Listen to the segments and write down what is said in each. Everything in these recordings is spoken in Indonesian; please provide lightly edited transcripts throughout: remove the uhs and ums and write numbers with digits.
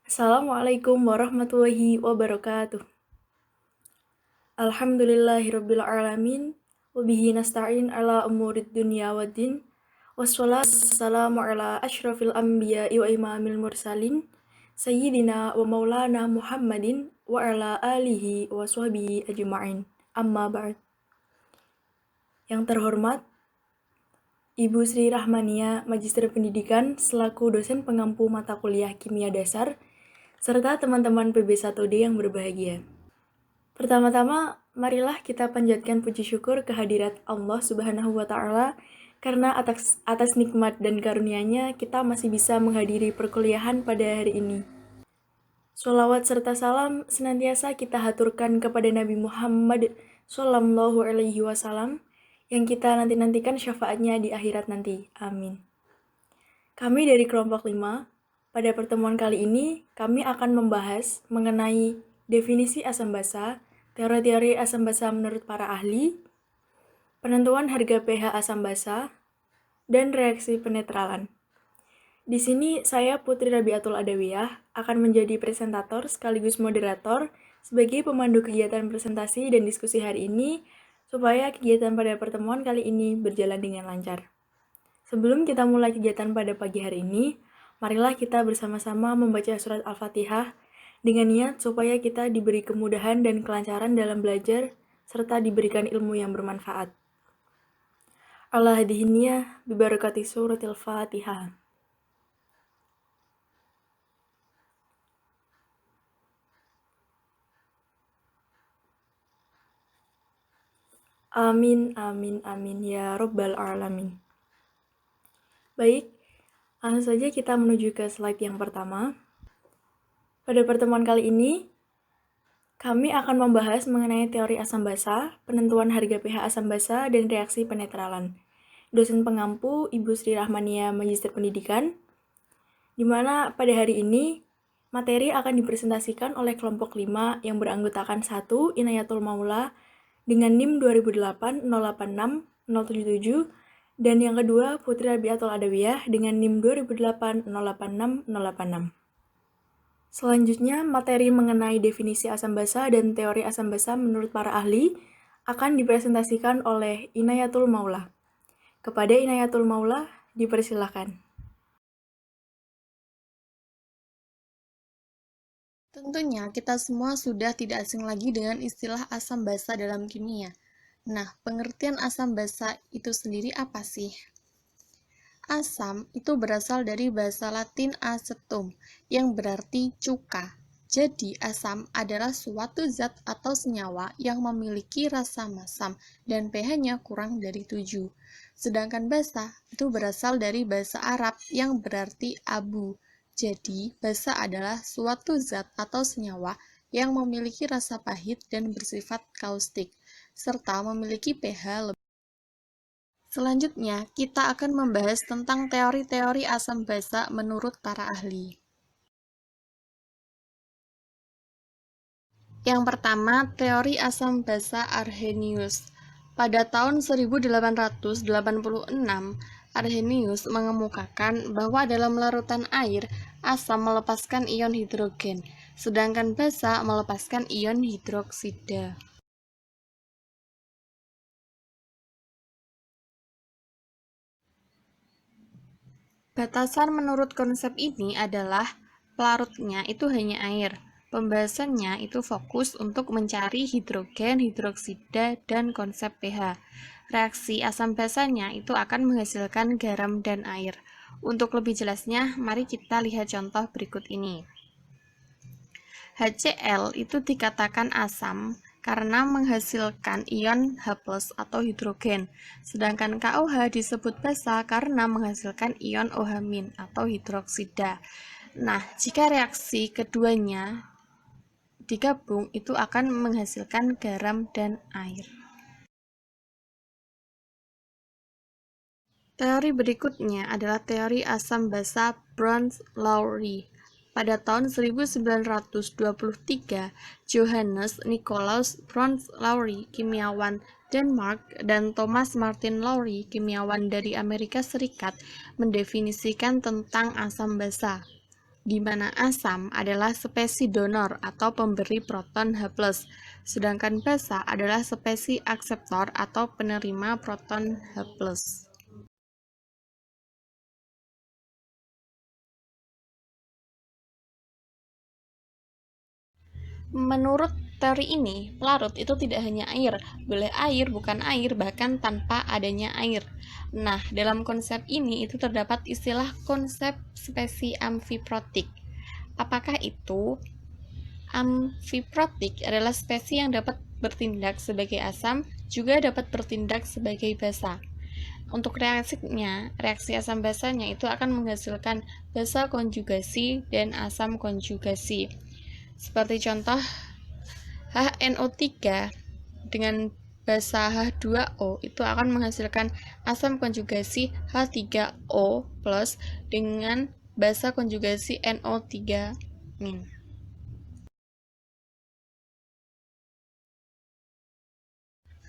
Assalamualaikum warahmatullahi wabarakatuh. Alhamdulillahirrabbilalamin. Wabihi nasta'in ala umurid dunya waddin. Wassalamu ala ashrafil anbiya'i wa imamil mursalin. Sayyidina wa maulana Muhammadin wa ala alihi wa sahbihi ajma'in. Amma ba'd. Yang terhormat, Ibu Sri Rahmania, Magister Pendidikan, selaku dosen pengampu mata kuliah Kimia Dasar, serta teman-teman PB1D yang berbahagia. Pertama-tama, marilah kita panjatkan puji syukur kehadirat Allah Subhanahu wa Ta'ala, karena atas nikmat dan karunia-Nya kita masih bisa menghadiri perkuliahan pada hari ini. Sholawat serta salam senantiasa kita haturkan kepada Nabi Muhammad Sallallahu Alaihi Wasallam, yang kita nanti-nantikan syafaatnya di akhirat nanti. Amin. Kami dari kelompok 5, pada pertemuan kali ini kami akan membahas mengenai definisi asam basa, teori-teori asam basa menurut para ahli, penentuan harga pH asam basa, dan reaksi penetralan. Di sini saya Putri Rabiatul Adawiyah akan menjadi presentator sekaligus moderator sebagai pemandu kegiatan presentasi dan diskusi hari ini, supaya kegiatan pada pertemuan kali ini berjalan dengan lancar. Sebelum kita mulai kegiatan pada pagi hari ini, marilah kita bersama-sama membaca surat Al-Fatihah dengan niat supaya kita diberi kemudahan dan kelancaran dalam belajar, serta diberikan ilmu yang bermanfaat. Allah hadihiniyah bibarakati suratil Fatihah. Amin, amin, amin, ya Rabbal Alamin. Baik, langsung saja kita menuju ke slide yang pertama. Pada pertemuan kali ini, kami akan membahas mengenai teori asam basa, penentuan harga pH asam basa, dan reaksi penetralan. Dosen pengampu Ibu Sri Rahmania, Magister Pendidikan, di mana pada hari ini materi akan dipresentasikan oleh kelompok 5 yang beranggotakan 1 Inayatul Maula dengan NIM 2008 086 077, dan yang kedua Putri Rabiatul Adawiyah dengan NIM 2008 086 086. Selanjutnya, materi mengenai definisi asam basa dan teori asam basa menurut para ahli akan dipresentasikan oleh Inayatul Maula. Kepada Inayatul Maula, dipersilakan. Tentunya kita semua sudah tidak asing lagi dengan istilah asam basa dalam kimia. Nah, pengertian asam basa itu sendiri apa sih? Asam itu berasal dari bahasa Latin acetum, yang berarti cuka. Jadi, asam adalah suatu zat atau senyawa yang memiliki rasa masam dan pH-nya kurang dari 7. Sedangkan basa itu berasal dari bahasa Arab yang berarti abu. Jadi, basa adalah suatu zat atau senyawa yang memiliki rasa pahit dan bersifat kaustik, serta memiliki pH lebih. Selanjutnya, kita akan membahas tentang teori-teori asam basa menurut para ahli. Yang pertama, teori asam basa Arrhenius. Pada tahun 1886, Arrhenius mengemukakan bahwa dalam larutan air, asam melepaskan ion hidrogen, sedangkan basa melepaskan ion hidroksida. Batasan menurut konsep ini adalah pelarutnya itu hanya air. Pembahasannya itu fokus untuk mencari hidrogen, hidroksida, dan konsep pH. Reaksi asam basanya itu akan menghasilkan garam dan air. Untuk lebih jelasnya, mari kita lihat contoh berikut ini. HCl itu dikatakan asam karena menghasilkan ion H+ atau hidrogen, sedangkan KOH disebut basa karena menghasilkan ion OH- atau hidroksida. Nah, jika reaksi keduanya digabung, itu akan menghasilkan garam dan air. Teori berikutnya adalah teori asam basa Brons-Lowry. Pada tahun 1923, Johannes Nicolaus Brons-Lowry, kimiawan Denmark, dan Thomas Martin Lowry, kimiawan dari Amerika Serikat, mendefinisikan tentang asam basa. di mana asam adalah spesies donor atau pemberi proton H+, sedangkan basa adalah spesies akseptor atau penerima proton H+. Menurut teori ini, pelarut itu tidak hanya air, boleh air, bukan air, bahkan tanpa adanya air. Nah, dalam konsep ini itu terdapat istilah konsep spesies amfiprotik. Apakah itu? Amfiprotik adalah spesies yang dapat bertindak sebagai asam, juga dapat bertindak sebagai basa. Untuk reaksinya, reaksi asam basanya itu akan menghasilkan basa konjugasi dan asam konjugasi. Seperti contoh, HNO3 dengan basa H2O itu akan menghasilkan asam konjugasi H3O+ dengan basa konjugasi NO3-.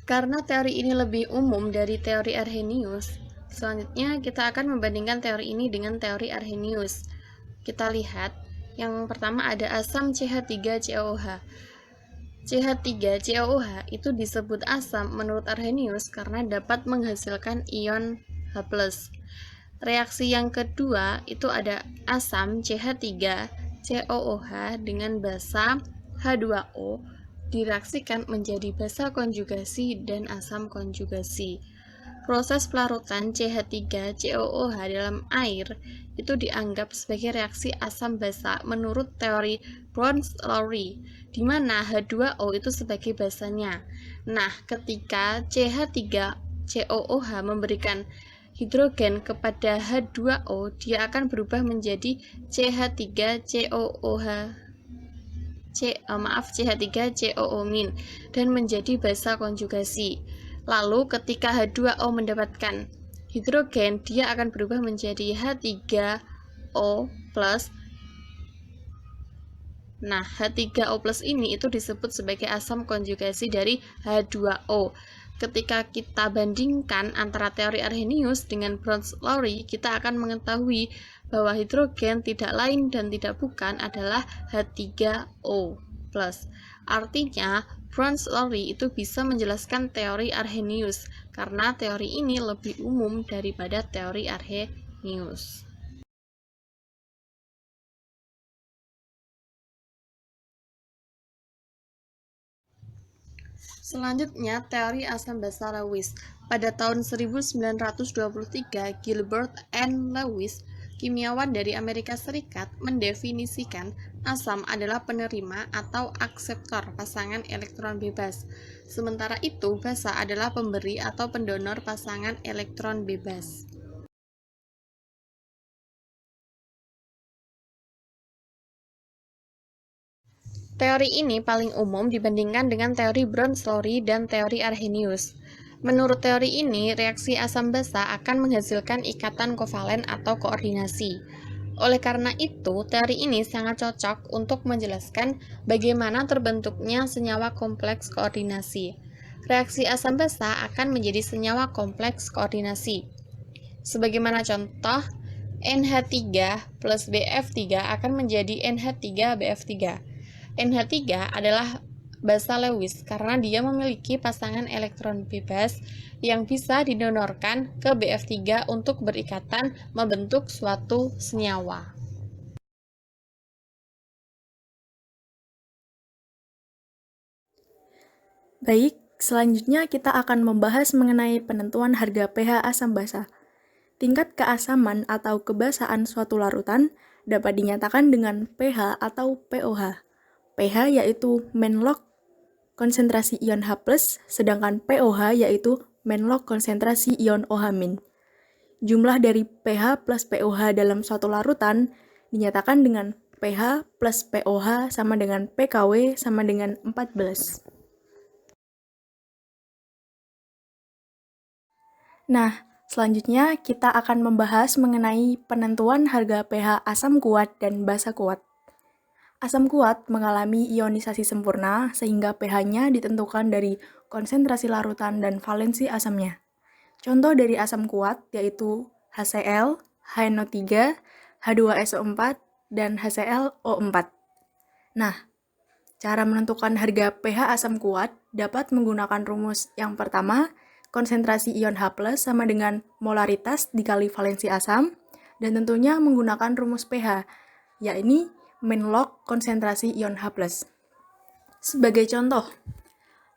Karena teori ini lebih umum dari teori Arrhenius, selanjutnya kita akan membandingkan teori ini dengan teori Arrhenius. Kita lihat, yang pertama ada asam CH3COOH. CH3COOH itu disebut asam menurut Arrhenius karena dapat menghasilkan ion H+. Reaksi yang kedua itu ada asam CH3COOH dengan basa H2O direaksikan menjadi basa konjugasi dan asam konjugasi. Proses pelarutan CH3COOH dalam air itu dianggap sebagai reaksi asam basa menurut teori Browns-Lowry, di mana H2O itu sebagai basanya. Nah, ketika CH3COOH memberikan hidrogen kepada H2O, dia akan berubah menjadi CH3COOH CH3COO- dan menjadi basa konjugasi. Lalu ketika H2O mendapatkan hidrogen, dia akan berubah menjadi H3O+. Nah, H3O+ ini itu disebut sebagai asam konjugasi dari H2O. Ketika kita bandingkan antara teori Arrhenius dengan Browns-Lowry, kita akan mengetahui bahwa hidrogen tidak lain dan tidak bukan adalah H3O+. Artinya, Browns-Lowry itu bisa menjelaskan teori Arrhenius, karena teori ini lebih umum daripada teori Arrhenius. Selanjutnya, teori asam basa Lewis. Pada tahun 1923, Gilbert and Lewis, kimiawan dari Amerika Serikat, mendefinisikan asam adalah penerima atau akseptor pasangan elektron bebas. Sementara itu, basa adalah pemberi atau pendonor pasangan elektron bebas. Teori ini paling umum dibandingkan dengan teori Browns-Lowry dan teori Arrhenius. Menurut teori ini, reaksi asam basa akan menghasilkan ikatan kovalen atau koordinasi. Oleh karena itu, teori ini sangat cocok untuk menjelaskan bagaimana terbentuknya senyawa kompleks koordinasi. Reaksi asam basa akan menjadi senyawa kompleks koordinasi. Sebagaimana contoh, NH3 plus BF3 akan menjadi NH3BF3. NH3 adalah basa Lewis karena dia memiliki pasangan elektron bebas yang bisa didonorkan ke BF3 untuk berikatan membentuk suatu senyawa. Baik, selanjutnya kita akan membahas mengenai penentuan harga pH asam basa. Tingkat keasaman atau kebasaan suatu larutan dapat dinyatakan dengan pH atau pOH. pH yaitu main log konsentrasi ion H+, sedangkan pOH yaitu main log konsentrasi ion OH-. Jumlah dari pH plus pOH dalam suatu larutan dinyatakan dengan pH plus pOH sama dengan pKw sama dengan 14. Nah, selanjutnya kita akan membahas mengenai penentuan harga pH asam kuat dan basa kuat. Asam kuat mengalami ionisasi sempurna sehingga pH-nya ditentukan dari konsentrasi larutan dan valensi asamnya. Contoh dari asam kuat yaitu HCl, HNO3, H2SO4, dan HClO4. Nah, cara menentukan harga pH asam kuat dapat menggunakan rumus yang pertama, konsentrasi ion H+ sama dengan molaritas dikali valensi asam, dan tentunya menggunakan rumus pH, yakni min log konsentrasi ion H+. Sebagai contoh,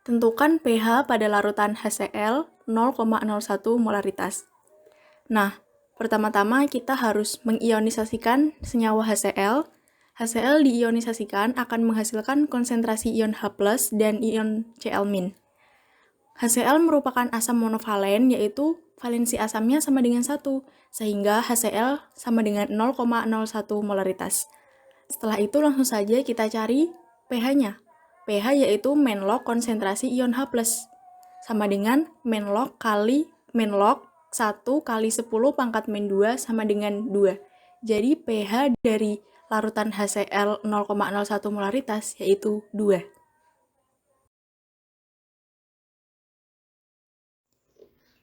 tentukan pH pada larutan HCl 0,01 molaritas. Nah, pertama-tama kita harus mengionisasikan senyawa HCl. HCl diionisasikan akan menghasilkan konsentrasi ion H+ dan ion Cl-. HCl merupakan asam monovalen, yaitu valensi asamnya sama dengan 1, sehingga HCl sama dengan 0,01 molaritas. Setelah itu langsung saja kita cari pH-nya. pH yaitu min log konsentrasi ion H+, sama dengan min log kali min log 1 kali 10 pangkat min 2 sama dengan 2. Jadi pH dari larutan HCl 0,01 molaritas yaitu 2.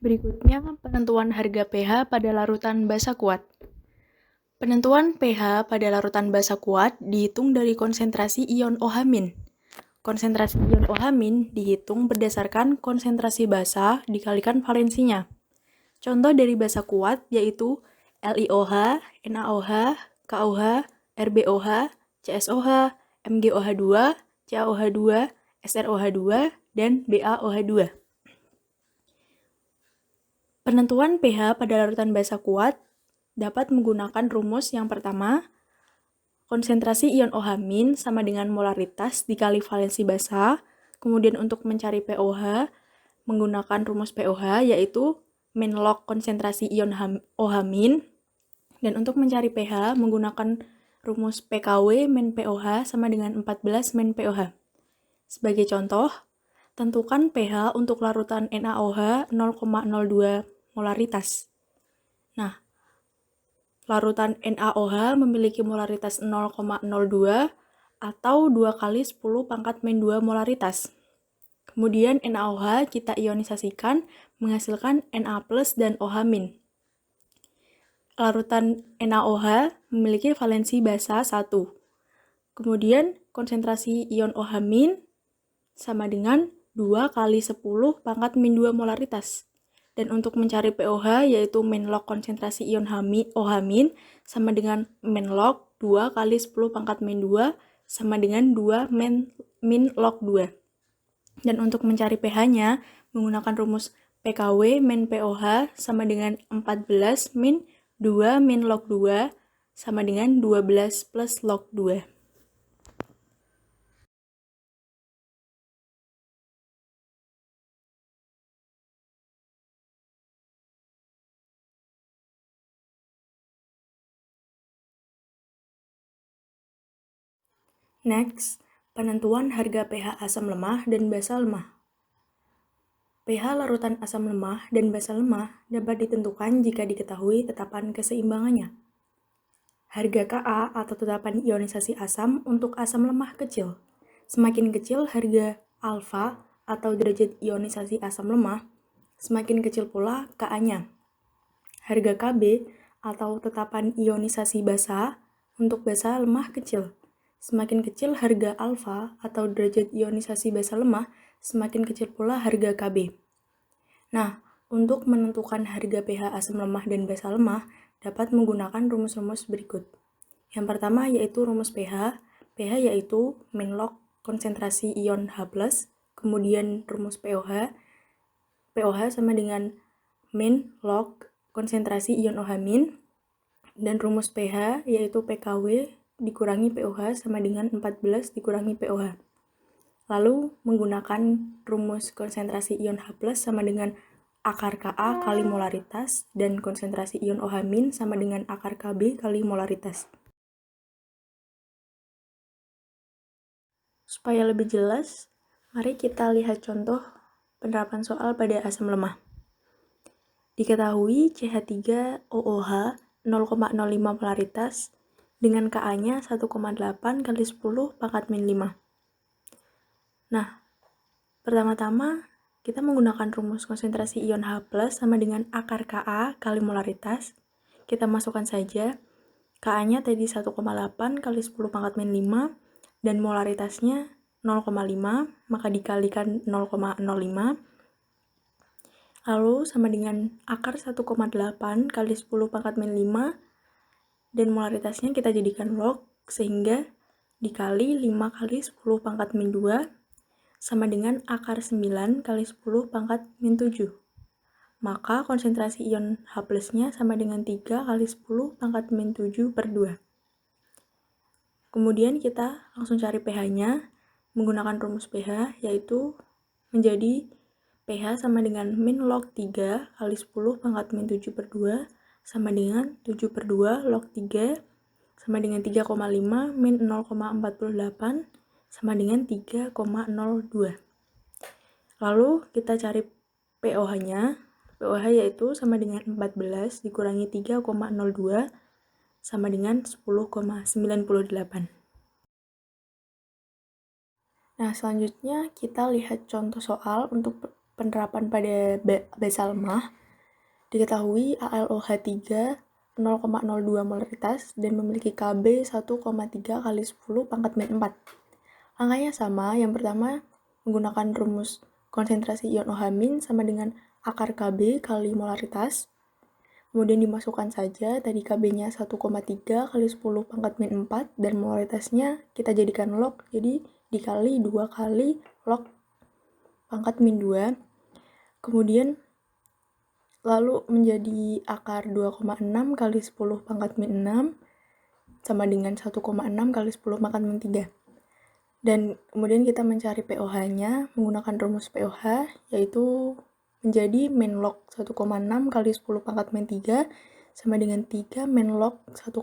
Berikutnya, penentuan harga pH pada larutan basa kuat. Penentuan pH pada larutan basa kuat dihitung dari konsentrasi ion OH-. Konsentrasi ion OH- dihitung berdasarkan konsentrasi basa dikalikan valensinya. Contoh dari basa kuat yaitu LiOH, NaOH, KOH, RbOH, CSOH, MgOH2, CaOH2, SrOH2, dan BaOH2. Penentuan pH pada larutan basa kuat dapat menggunakan rumus yang pertama, konsentrasi ion OH- sama dengan molaritas dikali valensi basa. Kemudian untuk mencari pOH, menggunakan rumus pOH yaitu min log konsentrasi ion OH-. Dan untuk mencari pH, menggunakan rumus pKw min pOH sama dengan 14 min pOH. Sebagai contoh, tentukan pH untuk larutan NaOH 0,02 molaritas. Nah, larutan NaOH memiliki molaritas 0,02 atau 2 kali 10 pangkat min 2 molaritas. Kemudian NaOH kita ionisasikan menghasilkan Na+ dan OH-. Larutan NaOH memiliki valensi basa 1. Kemudian konsentrasi ion OH- sama dengan 2 kali 10 pangkat min 2 molaritas. Dan untuk mencari pOH yaitu min log konsentrasi ion OH- sama dengan min log 2 kali 10 pangkat min 2 sama dengan 2 min log 2. Dan untuk mencari pH-nya menggunakan rumus pKw min pOH sama dengan 14 min 2 min log 2 sama dengan 12 plus log 2. Next, penentuan harga pH asam lemah dan basa lemah. pH larutan asam lemah dan basa lemah dapat ditentukan jika diketahui tetapan keseimbangannya. Harga Ka atau tetapan ionisasi asam untuk asam lemah kecil. Semakin kecil harga alfa atau derajat ionisasi asam lemah, semakin kecil pula Ka-nya. Harga Kb atau tetapan ionisasi basa untuk basa lemah kecil. Semakin kecil harga alfa atau derajat ionisasi basa lemah, semakin kecil pula harga Kb. Nah, untuk menentukan harga pH asam lemah dan basa lemah dapat menggunakan rumus-rumus berikut. Yang pertama yaitu rumus pH. pH yaitu min log konsentrasi ion H+, kemudian rumus pOH. pOH sama dengan min log konsentrasi ion OH-, dan rumus pH yaitu pKw dikurangi pOH sama dengan 14 dikurangi pOH. Lalu menggunakan rumus konsentrasi ion H+ sama dengan akar Ka kali molaritas dan konsentrasi ion OH- sama dengan akar Kb kali molaritas. Supaya lebih jelas, mari kita lihat contoh penerapan soal pada asam lemah. Diketahui CH3OOH 0,05 molaritas dengan Ka-nya 1,8 kali 10 pangkat min 5. Nah, pertama-tama kita menggunakan rumus konsentrasi ion H+ sama dengan akar Ka kali molaritas. Kita masukkan saja Ka-nya tadi 1,8 kali 10 pangkat min 5, dan molaritasnya 0,5, maka dikalikan 0,05, lalu sama dengan akar 1,8 kali 10 pangkat min 5, dan molaritasnya kita jadikan log, sehingga dikali 5 kali 10 pangkat min 2, sama dengan akar 9 kali 10 pangkat min 7. Maka konsentrasi ion H+-nya sama dengan 3 kali 10 pangkat min 7 per 2. Kemudian kita langsung cari pH-nya menggunakan rumus pH, yaitu menjadi pH sama dengan min log 3 kali 10 pangkat min 7 per 2 sama dengan 7 per 2 log 3 sama dengan 3,5 min 0,48 sama dengan 3,02. Lalu kita cari pOH-nya. pOH yaitu sama dengan 14 dikurangi 3,02 sama dengan 10,98. Nah, selanjutnya kita lihat contoh soal untuk penerapan pada basa lemah. Diketahui AlOH3 0,02 molaritas dan memiliki Kb 1,3 kali 10 pangkat min 4. Angkanya sama. Yang pertama menggunakan rumus konsentrasi ion OH- sama dengan akar Kb kali molaritas. Kemudian dimasukkan saja, tadi Kb-nya 1,3 kali 10 pangkat min 4, dan molaritasnya kita jadikan log, jadi dikali 2 kali log pangkat min 2. Kemudian lalu menjadi akar 2,6 kali 10 pangkat min 6, sama dengan 1,6 kali 10 pangkat min 3. Dan kemudian kita mencari pOH-nya menggunakan rumus pOH, yaitu menjadi min log 1,6 kali 10 pangkat min 3 sama dengan 3 min log 1,6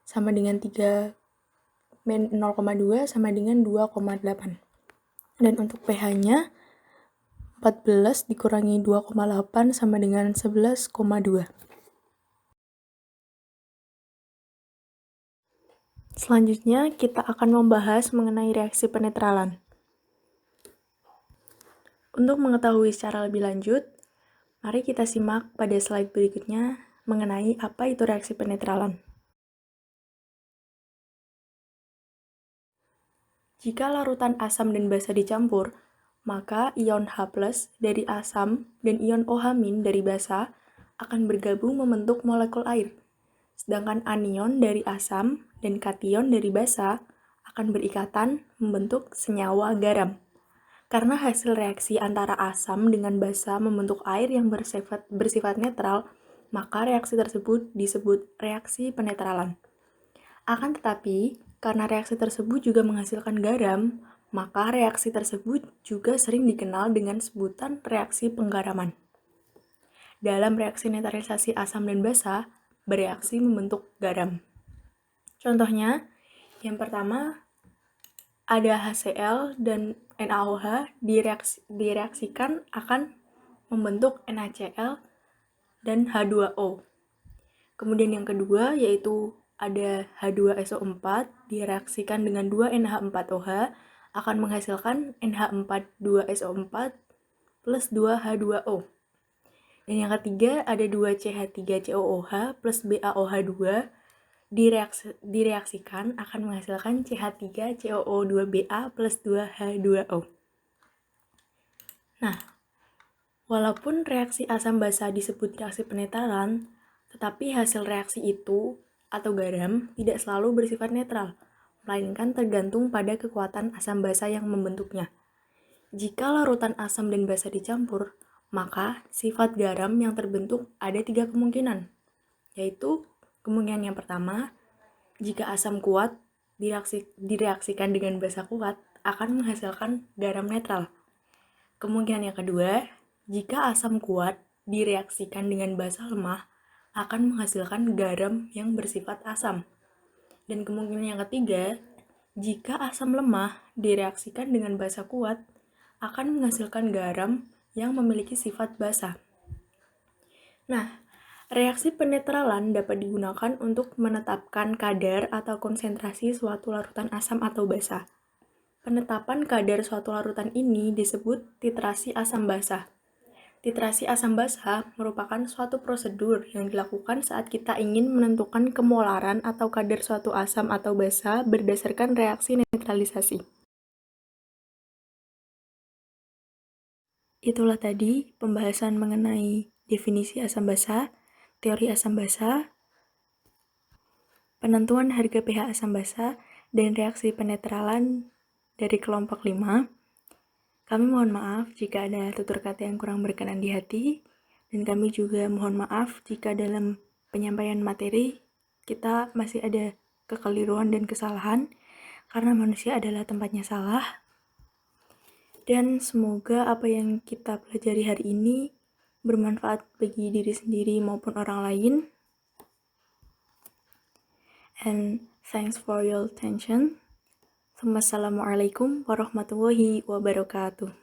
sama dengan 3 min 0,2 sama dengan 2,8. Dan untuk pH-nya 14 dikurangi 2,8 sama dengan 11,2. Selanjutnya kita akan membahas mengenai reaksi penetralan. Untuk mengetahui secara lebih lanjut, mari kita simak pada slide berikutnya mengenai apa itu reaksi penetralan. Jika larutan asam dan basa dicampur, maka ion H+ dari asam dan ion OH- dari basa akan bergabung membentuk molekul air. Sedangkan anion dari asam dan kation dari basa akan berikatan membentuk senyawa garam. Karena hasil reaksi antara asam dengan basa membentuk air yang bersifat netral, maka reaksi tersebut disebut reaksi penetralan. Akan tetapi, karena reaksi tersebut juga menghasilkan garam, maka reaksi tersebut juga sering dikenal dengan sebutan reaksi penggaraman. Dalam reaksi netralisasi asam dan basa, bereaksi membentuk garam. Contohnya, yang pertama, ada HCl dan NaOH direaksikan akan membentuk NaCl dan H2O. Kemudian yang kedua yaitu ada H2SO4 direaksikan dengan 2NH4OH akan menghasilkan NH4,2SO4 plus 2H2O. Dan yang ketiga ada 2CH3COOH plus BaOH2 direaksikan akan menghasilkan CH3COO2Ba plus 2H2O. Nah, walaupun reaksi asam basa disebut reaksi penetralan, tetapi hasil reaksi itu atau garam tidak selalu bersifat netral, melainkan tergantung pada kekuatan asam basa yang membentuknya. Jika larutan asam dan basa dicampur, maka sifat garam yang terbentuk ada 3 kemungkinan, yaitu kemungkinan yang pertama, jika asam kuat direaksikan dengan basa kuat akan menghasilkan garam netral. Kemungkinan yang kedua, jika asam kuat direaksikan dengan basa lemah akan menghasilkan garam yang bersifat asam. Dan kemungkinan yang ketiga, jika asam lemah direaksikan dengan basa kuat akan menghasilkan garam yang memiliki sifat basa. Nah, reaksi penetralan dapat digunakan untuk menetapkan kadar atau konsentrasi suatu larutan asam atau basa. Penetapan kadar suatu larutan ini disebut titrasi asam basa. Titrasi asam basa merupakan suatu prosedur yang dilakukan saat kita ingin menentukan kemolaran atau kadar suatu asam atau basa berdasarkan reaksi netralisasi. Itulah tadi pembahasan mengenai definisi asam basa, teori asam basa, penentuan harga pH asam basa, dan reaksi penetralan dari kelompok 5. Kami mohon maaf jika ada tutur kata yang kurang berkenan di hati, dan kami juga mohon maaf jika dalam penyampaian materi kita masih ada kekeliruan dan kesalahan, karena manusia adalah tempatnya salah. Dan semoga apa yang kita pelajari hari ini bermanfaat bagi diri sendiri maupun orang lain. And thanks for your attention. Wassalamualaikum warahmatullahi wabarakatuh.